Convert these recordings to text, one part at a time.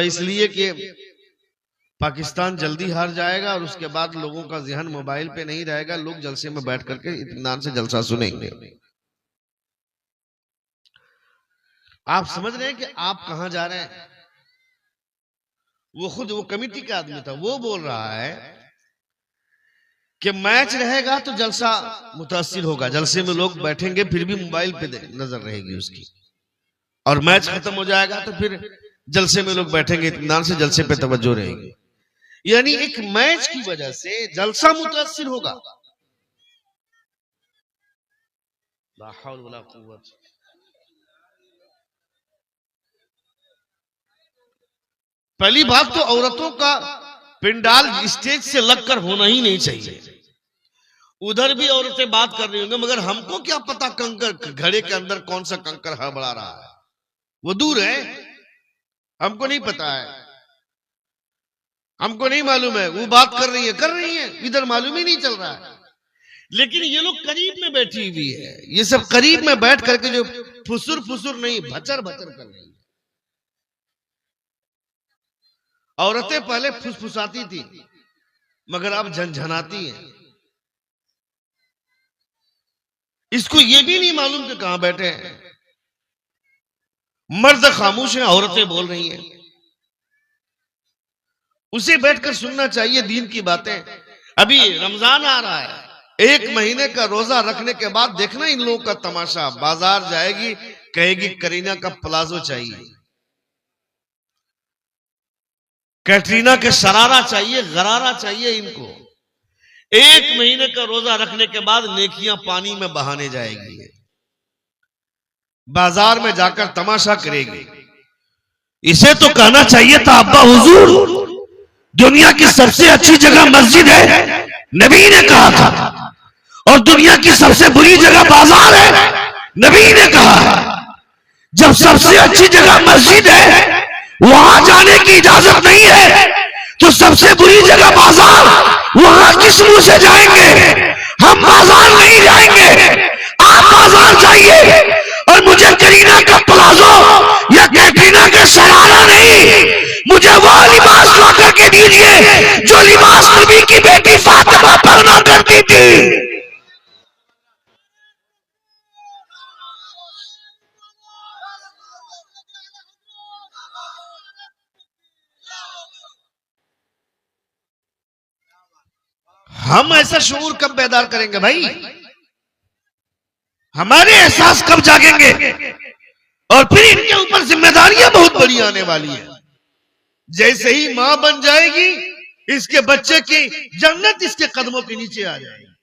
इसलिए कि पाकिस्तान जल्दी हार जाएगा और उसके बाद लोगों का ज़हन मोबाइल पे नहीं रहेगा, लोग जलसे में बैठ करके इत्मीनान से जलसा सुनेंगे। आप समझ रहे हैं कि आप कहां जा रहे हैं? वो कमेटी का आदमी था, वो बोल रहा है कि मैच रहेगा तो जलसा मुतासिर होगा, जलसे में लोग बैठेंगे फिर भी मोबाइल पे नजर रहेगी उसकी, और मैच खत्म हो जाएगा तो फिर जलसे में लोग बैठेंगे इत्मीनान से, जलसे पे तवज्जो रहेगी। यानी एक मैच की वजह से जलसा मुतासिर होगा। पहली बात तो औरतों का पिंडाल स्टेज से लगकर होना ही नहीं चाहिए। उधर भी औरतें बात कर रही होंगी, मगर हमको क्या पता कंकर घड़े के अंदर कौन सा कंकर हड़बड़ा रहा है, वो दूर है, हमको नहीं पता है, हमको नहीं मालूम है। वो बात कर रही है, इधर मालूम ही नहीं चल रहा है। लेकिन ये लोग करीब में बैठी हुई है, ये सब करीब में बैठ करके जो फुसुर फुसुर नहीं भचर भचर कर रही है। औरतें पहले फुसफुसाती थी, मगर अब झनझनाती हैं। इसको ये भी नहीं मालूम कि कहां बैठे हैं। मर्द खामोश हैं, औरतें बोल रही हैं। उसे बैठकर सुनना चाहिए दीन की बातें। अभी रमजान आ रहा है, 1 महीने का रोजा रखने के बाद देखना इन लोगों का तमाशा। बाजार जाएगी, कहेगी करीना का प्लाजो चाहिए, कैटरीना के शरारा चाहिए, गरारा चाहिए इनको। 1 महीने का रोजा रखने के बाद नेकियां पानी में बहाने जाएगी, बाजार में जाकर तमाशा करेगी। इसे तो कहना चाहिए था, अब्बा हुजूर दुनिया की सबसे अच्छी जगह मस्जिद है, नबी ने कहा था, और दुनिया की सबसे बुरी जगह बाजार है, नबी ने कहा है। जब सबसे अच्छी जगह मस्जिद है, वहां जाने की इजाजत नहीं है, तो सबसे बुरी जगह बाजार, वहां किस मुंह से जाएंगे? हम बाजार नहीं जाएंगे, आप बाजार जाइए, और मुझे करीना का प्लाजो या कैटरीना का शरारा नहीं, मुझे वो लिबास ला करके दीजिए जो लिबास नबी की बेटी फातिमा पहना करती थी। हम ऐसा शऊर कब बेदार करेंगे भाई? हमारे एहसास कब जागेंगे? और फिर इनके ऊपर जिम्मेदारियां बहुत बड़ी आने वाली है। जैसे ही मां बन जाएगी, इसके बच्चे की जन्नत इसके कदमों के नीचे आ जाएगी।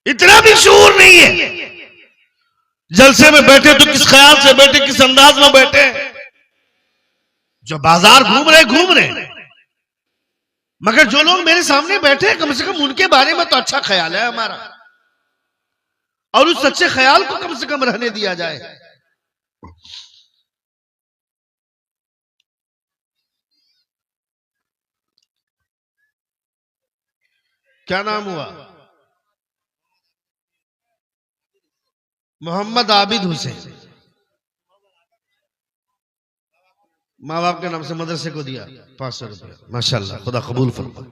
इतना भी शऊर नहीं है। जलसे में बैठे तो किस ख्याल से बैठे, किस अंदाज में बैठे। जो बाजार घूम रहे, मगर जो लोग मेरे सामने बैठे कम से कम उनके बारे में तो अच्छा ख्याल है हमारा, और उस सच्चे ख्याल को कम से कम रहने दिया जाए। क्या नाम हुआ? मोहम्मद आबिद हुसैन। माँ बाप के नाम से मदरसे को दिया 500 रुपया, माशाल्लाह, खुदा कबूल फरमाए।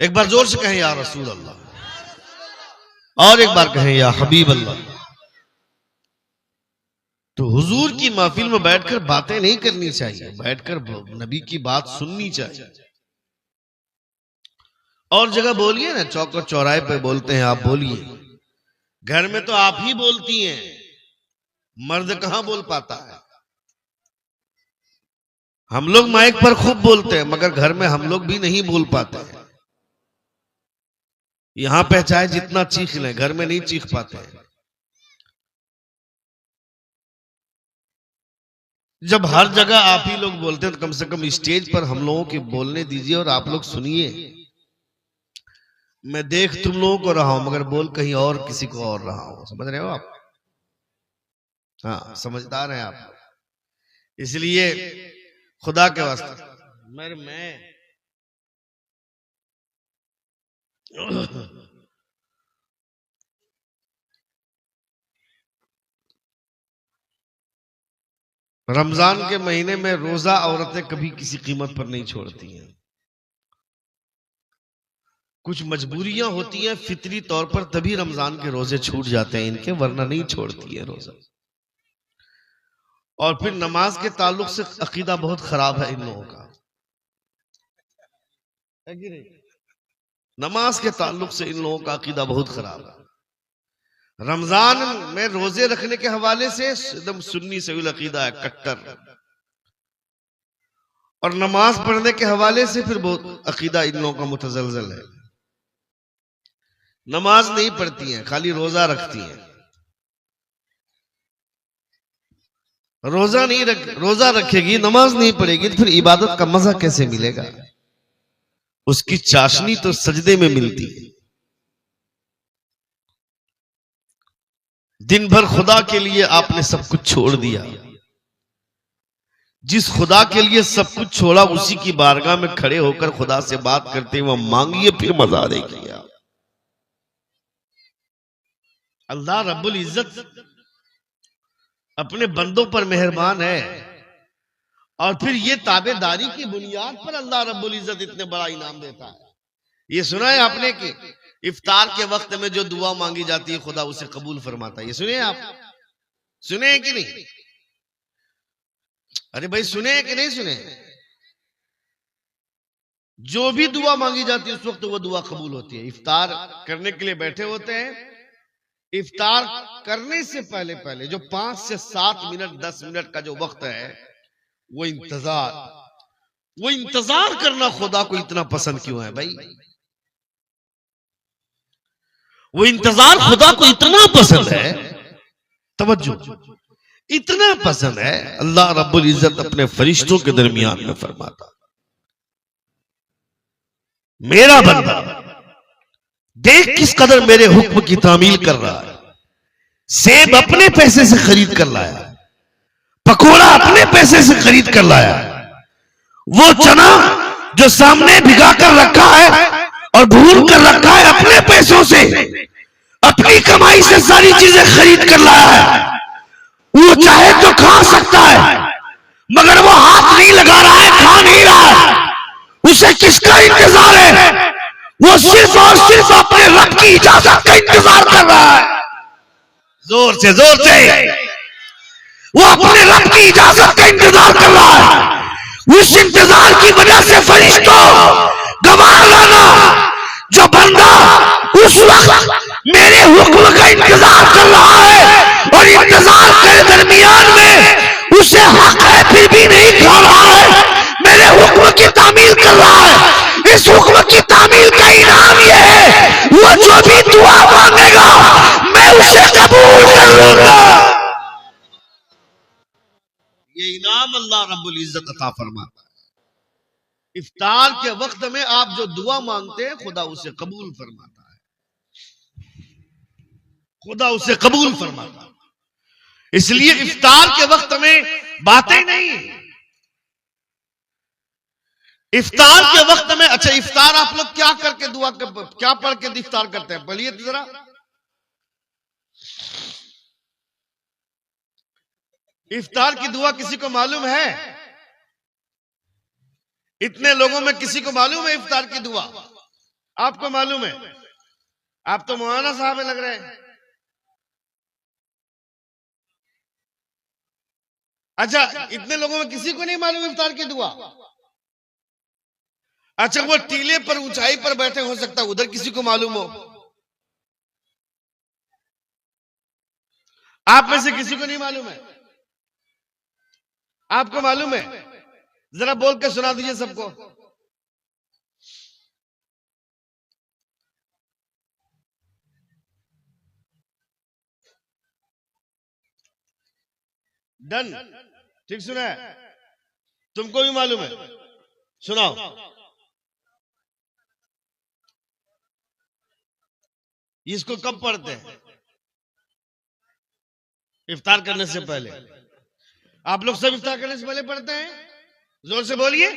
एक बार जोर से कहें या रसूल अल्लाह, और एक बार कहें या हबीब अल्लाह। तो हुजूर की महफिल में बैठकर बातें नहीं करनी चाहिए, बैठकर नबी की बात सुननी चाहिए। और जगह बोलिए ना, चौक और चौराहे पे बोलते हैं, आप बोलिए। घर में तो आप ही बोलती हैं, मर्द कहां बोल पाता है। हम लोग माइक पर खूब बोलते हैं, मगर घर में हम लोग भी नहीं बोल पाते हैं। यहां पे चाहे जितना चीख लें, घर में नहीं चीख पाते हैं। जब हर जगह आप ही लोग बोलते हैं, तो कम से कम स्टेज पर हम लोगों के बोलने दीजिए और आप लोग सुनिए। मैं देख तुम लोगों को रहा हूं, मगर बोल कहीं और किसी को और रहा हूं। समझ रहे हो आप? हाँ, समझदार हैं आप। इसलिए खुदा के वास्ते मैं रमजान के महीने में रोजा औरतें कभी किसी कीमत पर नहीं छोड़ती हैं। कुछ मजबूरियां होती हैं फितरी तौर पर, तभी रमजान के रोजे छूट जाते हैं इनके, वरना नहीं छोड़ती है रोजा। और फिर नमाज के ताल्लुक से अकीदा बहुत खराब है इन लोगों का, है कि नहीं? नमाज के ताल्लुक से इन लोगों का अकीदा बहुत खराब है। रमजान में रोजे रखने के हवाले से एकदम सुन्नी सही अकीदा है, कट्टर। और नमाज पढ़ने के हवाले से फिर बहुत अकीदा इन लोगों का मुतजलजल है। नमाज नहीं पढ़ती हैं, खाली रोजा रखती हैं। रोजा रखेगी, नमाज नहीं पढ़ेगी, तो फिर इबादत का मजा कैसे मिलेगा? उसकी चाशनी तो सजदे में मिलती है। दिन भर खुदा के लिए आपने सब कुछ छोड़ दिया। जिस खुदा के लिए सब कुछ छोड़ा, उसी की बारगाह में खड़े होकर खुदा से बात करते हुए मांगिए, फिर मजा देखिए। अल्लाह रब्बुल इज्जत अपने बंदों पर मेहरबान है, और फिर ये ताबेदारी की बुनियाद पर अल्लाह रब्बुल इज्जत इतने बड़ा इनाम देता है। ये सुना है आपने कि इफ्तार के वक्त में जो दुआ मांगी जाती है खुदा उसे कबूल फरमाता है? ये सुने आप? सुने कि नहीं? अरे भाई सुने कि नहीं सुने? जो भी दुआ मांगी जाती है उस वक्त वो दुआ कबूल होती है। इफ्तार करने के लिए बैठे होते हैं, इफ्तार करने से पहले पहले जो 5 से 7 मिनट 10 मिनट का जो वक्त है, वो इंतजार करना खुदा को इतना पसंद क्यों है भाई? वो इंतजार खुदा को इतना पसंद है, तवज्जो, इतना पसंद है, अल्लाह रब्बुल इज्जत अपने फरिश्तों के दरमियान में फरमाता, मेरा बंदा देख किस कदर मेरे हुक्म की तामील कर रहा है। सेब अपने पैसे से खरीद कर लाया, पकोड़ा अपने पैसे से खरीद कर लाया, वो चना जो सामने भिगा कर रखा है और भून कर रखा है अपने पैसों से, अपनी कमाई से सारी चीजें खरीद कर लाया है। वो चाहे तो खा सकता है, मगर वो हाथ नहीं लगा रहा है, खा नहीं रहा है। उसे किसका इंतजार है? वो सिर्फ और सिर्फ अपने रब की इजाजत का इंतजार कर रहा है। जोर से वो अपने रब की इजाजत का इंतजार कर रहा है। उस इंतजार की वजह से फरिश्तों गवाह लाना, जो बंदा उस वक्त मेरे हुक्म का इंतजार कर रहा है और इंतजार के दरमियान में उसे हक है फिर भी नहीं खा रहा है, मेरे हुक्म की तामील कर रहा है। इस हुक्म की तामील का इनाम यह है, वो जो भी दुआ मांगेगा मैं उसे कबूल कर लूंगा। ये इनाम अल्लाह रब्बुल इज्जत अता फरमाता है। इफ्तार के वक्त में आप जो दुआ मांगते हैं खुदा उसे कबूल फरमाता है, खुदा उसे कबूल फरमाता है। इसलिए इफ्तार के वक्त में बातें नहीं। इफ्तार के वक्त में, अच्छा इफ्तार आप लोग क्या करके दुआ क्या पढ़ के इफ्तार करते हैं? पढ़िए तो जरा। इफ्तार की दुआ किसी को मालूम है? इतने लोगों में किसी को मालूम है इफ्तार की दुआ? आपको मालूम है? आप तो मौलाना साहब में लग रहे हैं। अच्छा, इतने लोगों में किसी को नहीं मालूम इफ्तार की दुआ? अच्छा, वो टीले पर ऊंचाई पर बैठे, हो सकता है उधर किसी को मालूम हो। आप में से किसी को नहीं मालूम है? आपको मालूम है? जरा बोल के सुना दीजिए सबको। डन, ठीक सुना है? तुमको भी मालूम है? सुनाओ। इसको कब पढ़ते हैं? इफ्तार करने से पहले। आप लोग सब इफ्तार करने से पहले पढ़ते हैं? जोर से बोलिए,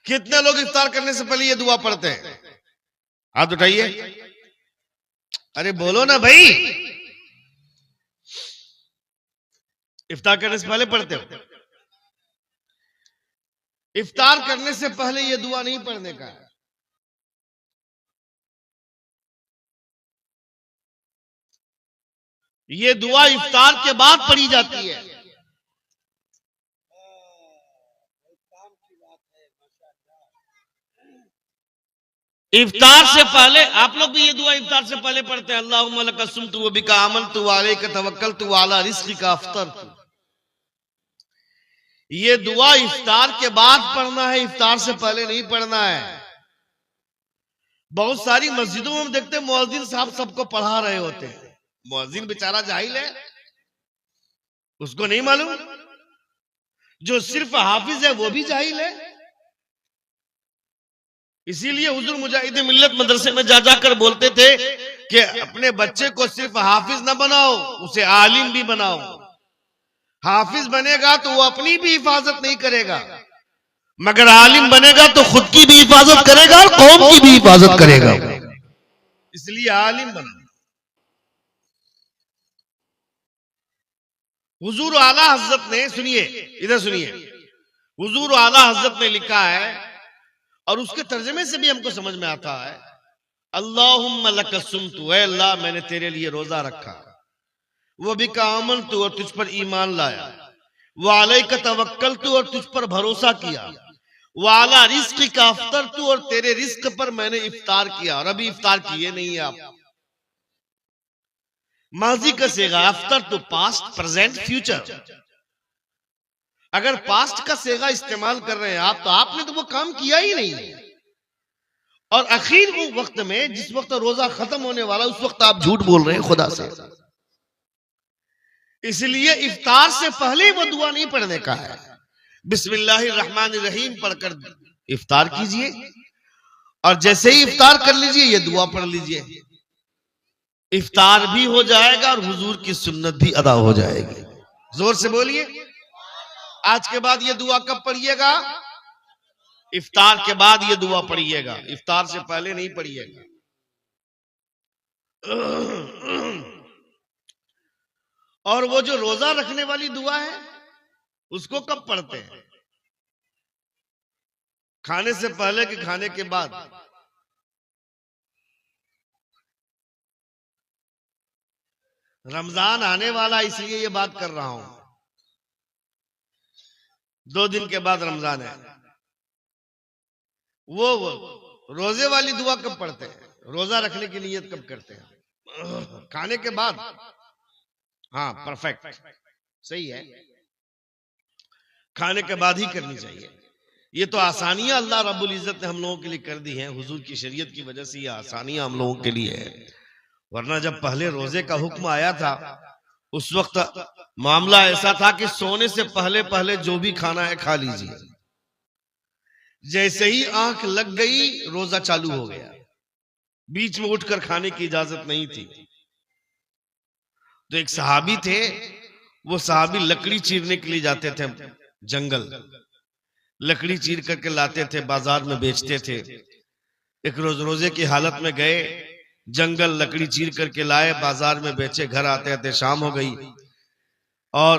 कितने लोग इफ्तार करने से पहले ये दुआ पढ़ते हैं? हाथ उठाइए। अरे बोलो ना भाई, इफ्तार करने से पहले पढ़ते हो? इफ्तार करने से पहले ये दुआ नहीं पढ़ने का है। ये दुआ इफ्तार के बाद पढ़ी जाती है। इफ्तार से पहले आप लोग भी ये दुआ इफ्तार से पहले पढ़ते हैं, अल्लाहुम्मा लका सुम्तु व बिका आमनतु व अलैका तवक्कलतु व अला रिज़्क़िका अफ़्तरतु। ये दुआ इफ्तार के बाद पढ़ना है, इफ्तार से पहले नहीं पढ़ना है। बहुत सारी मस्जिदों में हम देखते हैं मुअज्जिन साहब सबको पढ़ा रहे होते हैं। मुअज्जिन बेचारा जाहिल है, उसको नहीं मालूम। जो सिर्फ हाफिज है वो भी जाहिल है। इसीलिए हुजूर मुजाहिद मिल्लत मदरसे में जा जाकर बोलते थे कि अपने बच्चे को सिर्फ हाफिज न बनाओ, उसे आलिम भी बनाओ। हाफिज बनेगा तो वो अपनी भी हिफाजत नहीं करेगा, मगर आलिम बनेगा तो खुद की भी हिफाजत करेगा और कौम की भी हिफाजत करेगा। इसलिए आलिम बना। हुजूर आला हजरत ने, सुनिए इधर सुनिए, हुजूर आला हजरत ने लिखा है और उसके तर्जमे से भी हमको समझ में आता है, अल्लाहुम्मा लका सुम्तु, ऐ अल्लाह मैंने तेरे लिए रोजा रखा, वो बिका आमनतु और तुझ पर ईमान लाया, वो अलैका तवक्कलतु और तुझ पर भरोसा किया, वो अला रिज़्क़िका अफ़्तरतु और तेरे रिज़्क़ पर मैंने इफ्तार किया। और अभी इफ्तार किए नहीं है आप। माजी का सेगा, अफ्तर तो पास्ट, प्रेजेंट, फ्यूचर। अगर पास्ट का सेगा इस्तेमाल कर रहे हैं आप, तो आपने तो वो काम किया ही नहीं। और आखिर वो वक्त में, जिस वक्त रोजा खत्म होने वाला, उस वक्त आप झूठ बोल रहे हैं खुदा से। इसलिए इफ्तार से पहले वो दुआ नहीं पढ़ने का है। बिस्मिल्लाहिर्रहमानिर्रहीम पढ़कर इफ्तार कीजिए और जैसे ही इफ्तार कर लीजिए ये दुआ पढ़ लीजिए। इफ्तार भी हो जाएगा और हुजूर की सुन्नत भी अदा हो जाएगी। जोर से बोलिए। आज के बाद ये दुआ कब पढ़िएगा? इफ्तार के बाद ये दुआ पढ़िएगा, इफ्तार से पहले नहीं पढ़िएगा। और वो जो रोजा रखने वाली दुआ है उसको कब पढ़ते हैं? खाने से पहले कि खाने के बाद? रमजान आने वाला, इसलिए ये बात कर रहा हूं। 2 दिन के बाद रमजान है। वो रोजे वाली दुआ कब पढ़ते हैं? रोजा रखने की नियत कब करते हैं? खाने के बाद। हाँ, परफेक्ट, सही है, खाने के बाद ही करनी चाहिए। ये तो आसानियां अल्लाह रब्बुल इज्जत ने हम लोगों के लिए कर दी हैं। हुजूर की शरीयत की वजह से ये आसानियां हम लोगों के लिए है। वरना जब पहले रोजे का हुक्म आया था, उस वक्त मामला ऐसा था कि सोने से पहले पहले जो भी खाना है खा लीजिए। जैसे ही आंख लग गई रोजा चालू हो गया, बीच में उठकर खाने की इजाजत नहीं थी। तो एक सहाबी थे, वो सहाबी लकड़ी चीरने के लिए जाते थे जंगल, लकड़ी चीर करके लाते थे, बाजार में बेचते थे। एक रोज रोजे की हालत में गए जंगल, लकड़ी चीर करके लाए, बाजार में बेचे। घर आते आते शाम हो गई और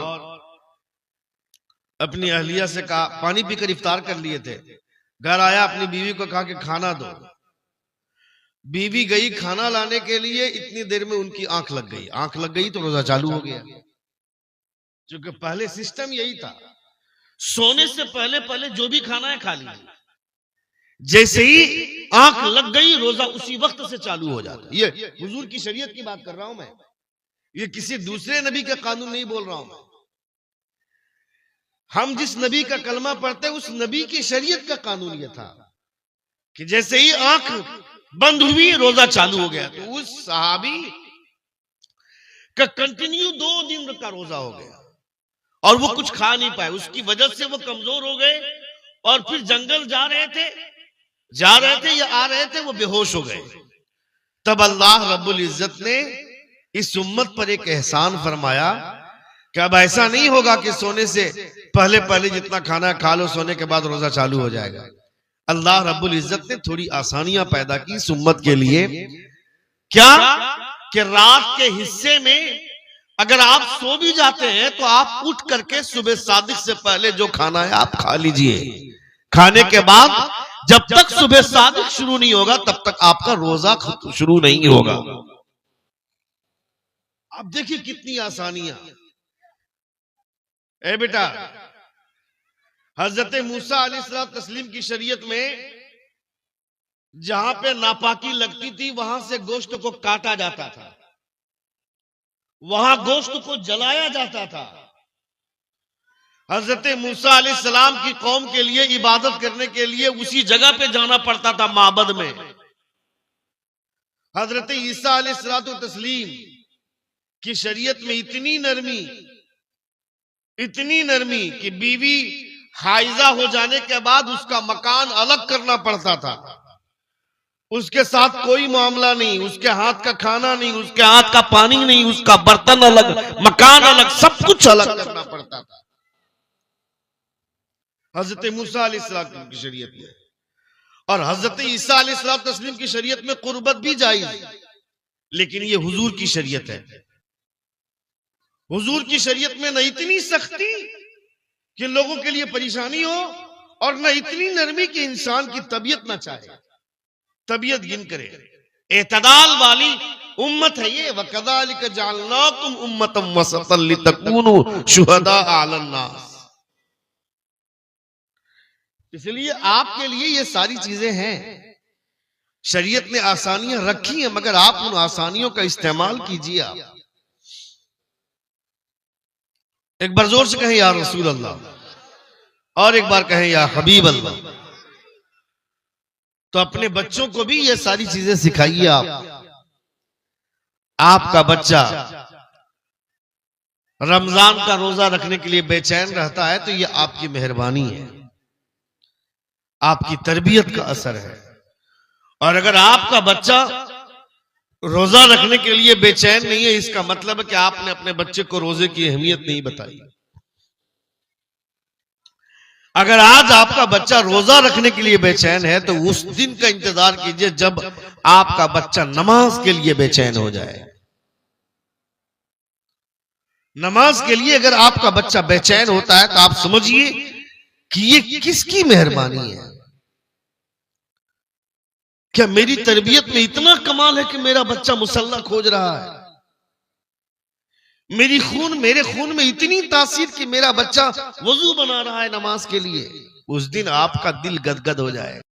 अपनी अहलिया से कहा, पानी पीकर इफ्तार कर लिए थे। घर आया, अपनी बीवी को कहा कि खाना दो। बीवी गई खाना लाने के लिए, इतनी देर में उनकी आंख लग गई। आंख लग गई तो रोजा चालू हो गया। क्योंकि पहले सिस्टम यही था, सोने से पहले पहले जो भी खाना है खा लीजिए। जैसे ही आंख लग गई रोजा उसी वक्त से चालू हो जाता। ये हुजूर की शरीयत की बात कर रहा हूं मैं, ये किसी दूसरे नबी का कानून नहीं बोल रहा हूं मैं। हम जिस नबी का कलमा पढ़ते हैं उस नबी की शरीयत का कानून ये था कि जैसे ही आंख बंद हुई रोजा चालू हो गया। तो उस सहाबी का कंटिन्यू 2 दिन का रोजा हो गया और वो कुछ खा नहीं पाए। उसकी वजह से वो कमजोर हो गए और फिर जंगल जा रहे थे या आ रहे थे, वो बेहोश हो गए। तब अल्लाह रब्बुल इज्जत ने इस उम्मत पर एक एहसान फरमाया कि अब ऐसा नहीं होगा कि सोने से पहले पहले जितना खाना खा लो, सोने के बाद रोजा चालू हो जाएगा। अल्लाह रब्बुल इज्जत ने थोड़ी आसानियां पैदा की इस उम्मत के लिए। क्या कि रात के हिस्से में अगर आप सो भी जाते हैं तो आप उठ करके सुबह सादिक से पहले जो खाना है आप खा लीजिए। खाने के बाद जब तक सुबह सादिक शुरू नहीं होगा तब तक आपका रोजा शुरू नहीं होगा। अब देखिए कितनी आसानियां। ए बेटा, हजरत मूसा अलैहिस्सलाम तस्लीम की शरीयत में जहां पे नापाकी लगती थी वहां से गोश्त को काटा जाता था, वहां गोश्त को जलाया जाता था। हजरत मूसा अलैहिस्सलाम की कौम के लिए इबादत करने के लिए उसी जगह पे जाना पड़ता था, माबद में। हजरत ईसा अलैहिस्सलातु तस्लीम की शरीयत में इतनी नरमी कि बीवी हाइजा हो जाने के बाद उसका मकान अलग करना पड़ता था। उसके साथ कोई मामला नहीं, उसके हाथ का खाना नहीं, उसके हाथ का पानी नहीं, उसका बर्तन अलग, मकान अलग, सब कुछ अलग करना पड़ता था हजरत मूसा अलैहिस्सलाम की शरीयत में। और हजरत ईसा अलैहिस्सलाम तस्लीम की शरीयत में कुर्बत भी जायज, लेकिन ये हुजूर की शरीयत है। हुजूर की शरीयत में न इतनी सख्ती कि लोगों के लिए परेशानी हो, और न इतनी नरमी कि इंसान की तबीयत ना चाहे, तबीयत गिन करे। एतदाल वाली उम्मत है ये। वकज़ालिक जअलनाकुम उम्मतन वसतन लितकूनु शुहदा अलन नास। इसलिए आपके लिए ये सारी चीजें हैं। शरीयत ने आसानियां रखी हैं, मगर आप उन आसानियों का इस्तेमाल कीजिए। आप एक बार जोर से कहें या रसूल अल्लाह, और एक बार कहें या हबीब अल्लाह। तो अपने बच्चों को भी ये सारी चीजें सिखाइए। आपका बच्चा रमजान का रोजा रखने के लिए बेचैन रहता है तो ये आपकी मेहरबानी है, आपकी तरबियत का असर है। और अगर आपका बच्चा रोजा रखने के लिए बेचैन नहीं है, इसका मतलब है कि आपने अपने बच्चे को रोजे की अहमियत नहीं बताई। अगर आज आपका बच्चा रोजा रखने के लिए बेचैन है तो उस दिन का इंतजार कीजिए जब आपका बच्चा नमाज के लिए बेचैन हो जाए। नमाज के लिए अगर आपका बच्चा बेचैन होता है तो आप समझिए कि ये किसकी मेहरबानी है। क्या मेरी तरबियत में इतना कमाल है कि मेरा बच्चा मुसल्ला खोज रहा है? मेरे खून में इतनी तासीर कि मेरा बच्चा वजू बना रहा है नमाज के लिए। उस दिन आपका दिल गदगद हो जाए।